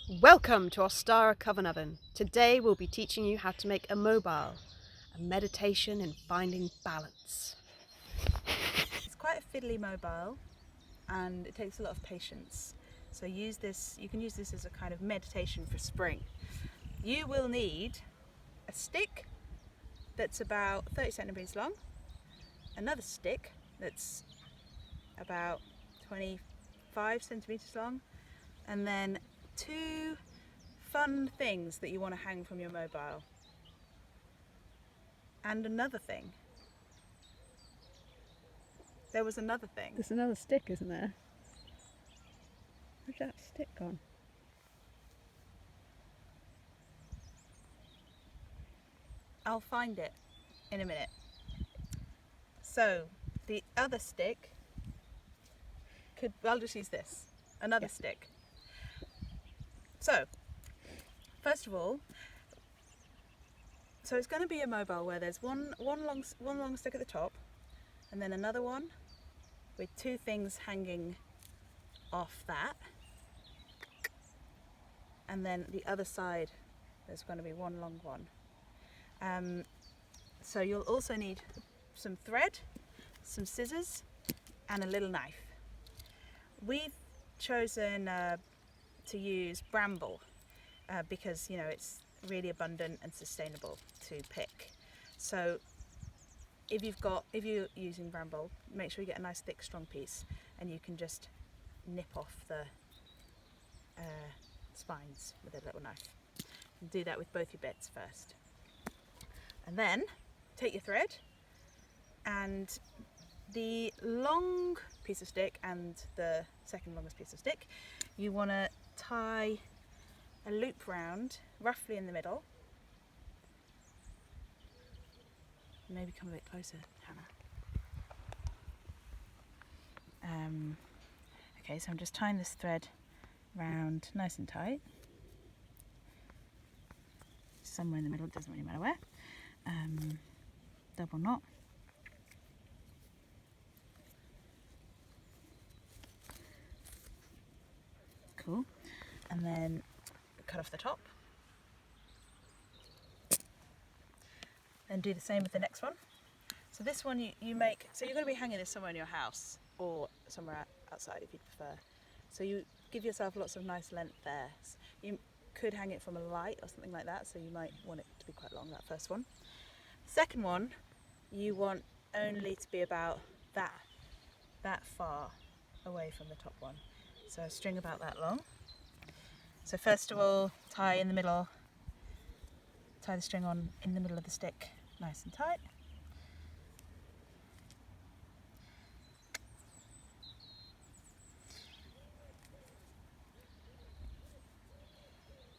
Welcome to Ostara Coven Oven. Today we'll be teaching you how to make a mobile, a meditation in finding balance. It's quite a fiddly mobile and it takes a lot of patience. So you can use this as a kind of meditation for spring. You will need a stick that's about 30 centimeters long, another stick that's about 25 centimeters long, and then two fun things that you want to hang from your mobile. And another thing. There was another thing. There's another stick, isn't there? Where's that stick gone? I'll find it in a minute. So the other stick I'll just use this. Another stick. So first of all, so it's going to be a mobile where there's one long stick at the top, and then another one with two things hanging off that, and then the other side there's going to be one long one. So you'll also need some thread, some scissors, and a little knife. We've chosen to use bramble because it's really abundant and sustainable to pick. So if you're using bramble, make sure you get a nice thick strong piece, and you can just nip off the spines with a little knife. And do that with both your bits first. And then take your thread and the long piece of stick and the second longest piece of stick, you want to tie a loop round roughly in the middle. Maybe come a bit closer, Hannah. Okay, so I'm just tying this thread round nice and tight. Somewhere in the middle, it doesn't really matter where. Double knot. Cool. And then cut off the top. And do the same with the next one. So this one you make, so you're going to be hanging this somewhere in your house or somewhere outside if you prefer. So you give yourself lots of nice length there. You could hang it from a light or something like that, so you might want it to be quite long, that first one. Second one, you want only to be about that far away from the top one. So a string about that long. So first of all, tie in the middle, tie the string on in the middle of the stick, nice and tight.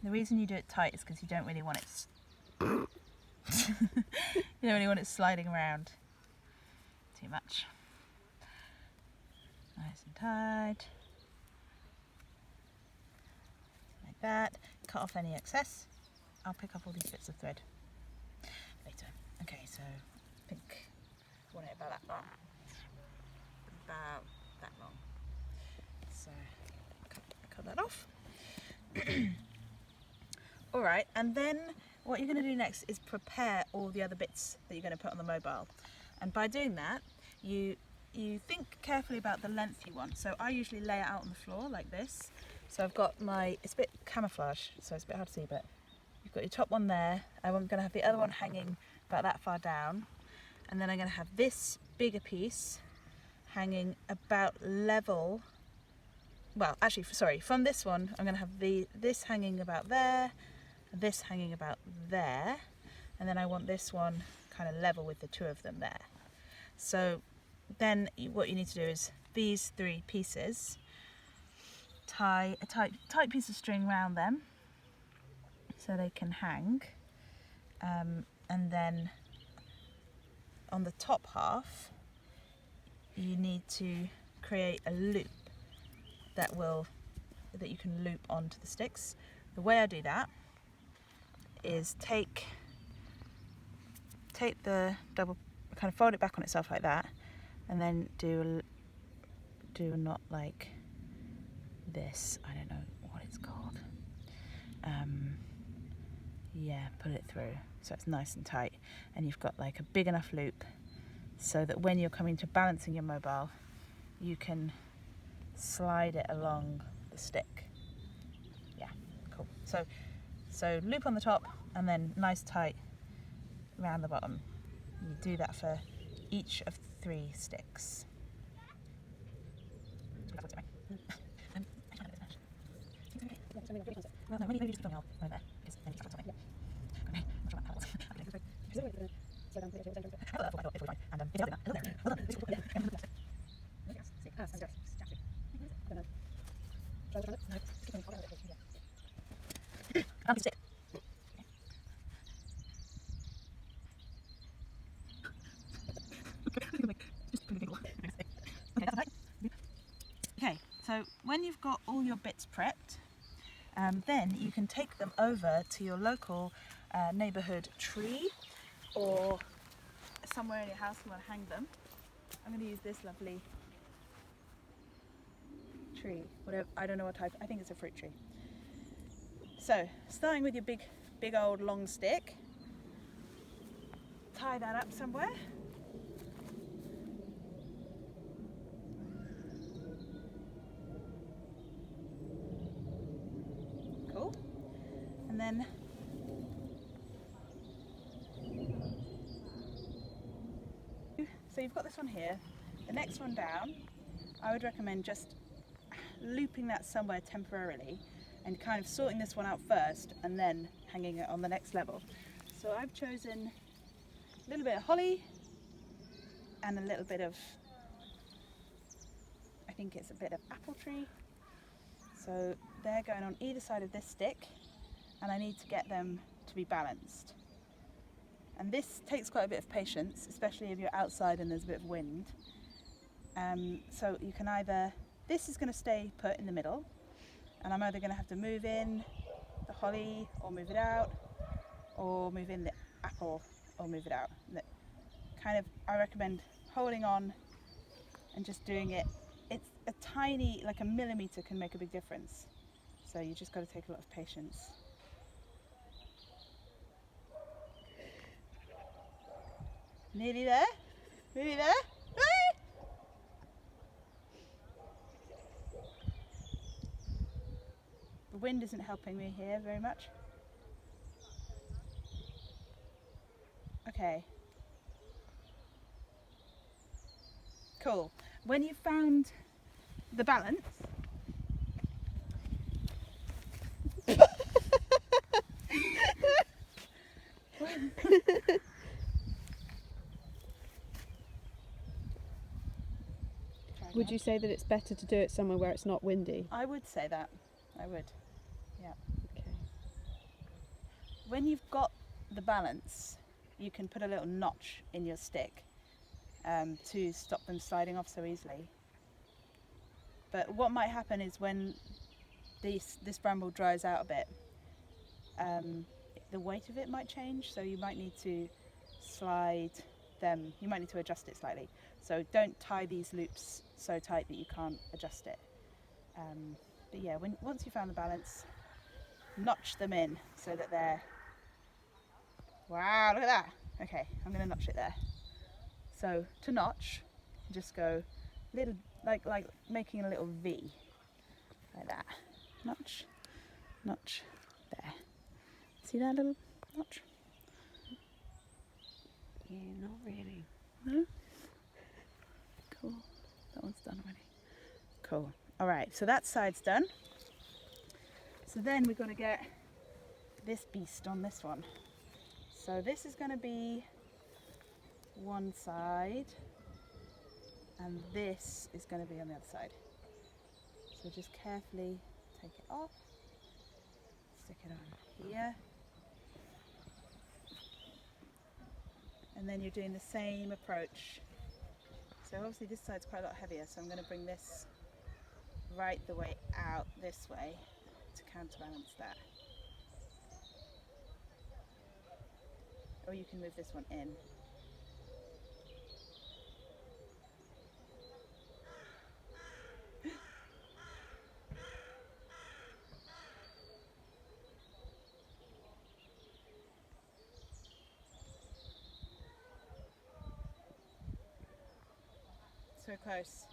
The reason you do it tight is because you don't really want it you don't really want it sliding around too much. Nice and tight. Like that. Cut off any excess. I'll pick up all these bits of thread later. Okay, so I think I want it about that long. About that long. So cut that off. Alright, and then what you're going to do next is prepare all the other bits that you're going to put on the mobile. And by doing that, you think carefully about the length you want. So I usually lay it out on the floor like this. So I've got it's a bit camouflage, so it's a bit hard to see, but you've got your top one there. I'm going to have the other one hanging about that far down. And then I'm going to have this bigger piece hanging about level. Well, actually, sorry, from this one, I'm going to have this hanging about there, this hanging about there, and then I want this one kind of level with the two of them there. So then what you need to do is these three pieces, tie a tight piece of string around them so they can hang, and then on the top half you need to create a loop that you can loop onto the sticks. The way I do that is take the double, kind of fold it back on itself like that, and then do a knot like this. I don't know what it's called. yeah, pull it through so it's nice and tight, and you've got like a big enough loop so that when you're coming to balancing your mobile, you can slide it along the stick. Yeah, cool. So loop on the top and then nice tight around the bottom. You do that for each of 3 sticks. Well, no, maybe just put something else right there, because then you can something. Okay, I'm not sure about Okay, so when you've got all your bits prepped, then you can take them over to your local neighbourhood tree, or somewhere in your house you want to hang them. I'm going to use this lovely tree, whatever, I don't know what type, I think it's a fruit tree. So, starting with your big old long stick, tie that up somewhere. Cool. And then so you've got this one here. The next one down, I would recommend just looping that somewhere temporarily and kind of sorting this one out first and then hanging it on the next level. So I've chosen a little bit of holly and a little bit of, I think it's a bit of apple tree. So they're going on either side of this stick, and I need to get them to be balanced. And this takes quite a bit of patience, especially if you're outside and there's a bit of wind. So you can either, this is going to stay put in the middle, and I'm either going to have to move in the holly or move it out, or move in the apple or move it out. Kind of, I recommend holding on and just doing it. It's a tiny, like a millimetre can make a big difference. So you just got to take a lot of patience. Nearly there? Nearly there? The wind isn't helping me here very much. Okay. Cool. When you've found the balance, Would you say that it's better to do it somewhere where it's not windy? I would say that. I would. Yeah. Okay. When you've got the balance, you can put a little notch in your stick to stop them sliding off so easily. But what might happen is when this bramble dries out a bit, the weight of it might change, so you might need to slide them, you might need to adjust it slightly. So don't tie these loops so tight that you can't adjust it. But yeah, once you found the balance, notch them in so that they're, wow, look at that. Okay, I'm going to notch it there. So to notch, just go little, like making a little V, like that. Notch, notch, there. See that little notch? Yeah, not really. No? Cool. That one's done already. Cool. All right, so that side's done. So then we're going to get this beast on this one. So this is going to be one side, and this is going to be on the other side. So just carefully take it off, stick it on here, and then you're doing the same approach. So obviously this side's quite a lot heavier, so I'm going to bring this right the way out this way to counterbalance that. Or you can move this one in. so close.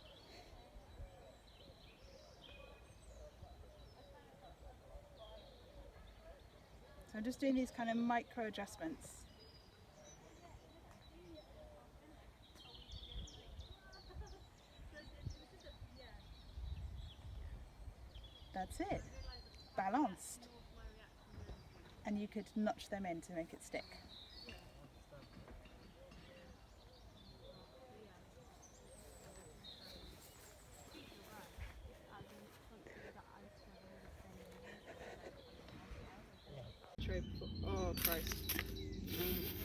So I'm just doing these kind of micro adjustments. That's it. Balanced. And you could notch them in to make it stick. Oh, Christ.